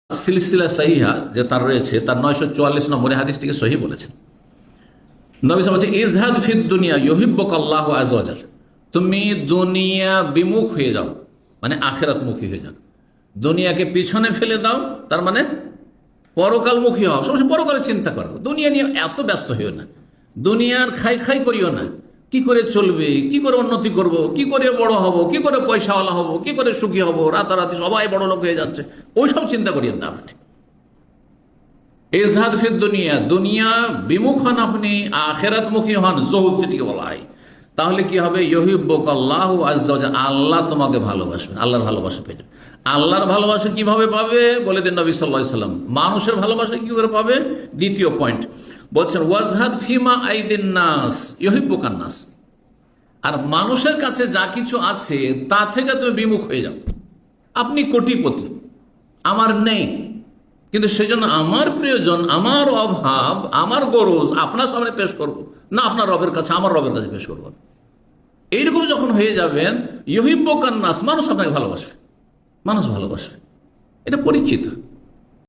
সিলসিলা সহিহা যে তার রয়েছে, তার 944 নম্বরে হাদিসটিকে সহি বলেছেন। নবী সাল্লাল্লাহু আলাইহি ওয়াসাল্লাম ইজহাদ ফিদ দুনিয়া ইউহিব্বুকা আল্লাহু আযজা ওয়া জাল। তুমি দুনিয়া বিমুখ হয়ে যাও, মানে আখিরাতমুখী হয়ে যাও। দুনিয়াকে পিছনে ফেলে দাও, তার মানে পরকালমুখী হও। সবসময় পরকালের চিন্তা করো, দুনিয়া নিয়ে এত ব্যস্ত হইও না। দুনিয়ার খাই খাই করিও না, কি করে চলবে, কি করে উন্নতি করব, কি করে বড় হব, কি করে পয়সাওয়ালা হব, কি করে সুখী হব, রাতারাতি সবাই বড় লোক হয়ে যাচ্ছে, ওইসব চিন্তা করিয়েন না আপনি। ইজহাদ ফিদ দুনিয়া, দুনিয়া বিমুখ হন আপনি, আখিরাতমুখী হন, জহুদ যেটিকে বলা হয়। তাহলে কি হবে? ইউহিব্বুকাল্লাহু আযজা ওয়া জাল, আল্লাহ তোমাকে ভালোবাসবেন, আল্লাহর ভালোবাসা পেয়ে যাবে। আল্লাহর ভালোবাসা কিভাবে পাবে বলে দেন নবী সাল্লাল্লাহু আলাইহি ওয়াসাল্লাম। মানুষের ভালোবাসা কি করে পাবে? দ্বিতীয় পয়েন্ট বলছেন, ওয়াজহাদ ফিমা আইদিন নাস ইউহিব্বুকান নাস। আর মানুষের কাছে যা কিছু আছে তা থেকে তুমি বিমুখ হয়ে যাও। আপনি কোটিপতি, আমার নেই, কিন্তু সেজন্য আমার প্রিয়জন, আমার অভাব, আমার গরজ আপনার সামনে পেশ করব না, আপনার রবের কাছে, আমার রবের কাছে পেশ করব। এইরকম যখন হয়ে যাবেন, ইউহিব্বুকান নাস, মানুষ আপনাকে ভালোবাসবে, মানুষ ভালোবাসবে, এটা পরীক্ষিত।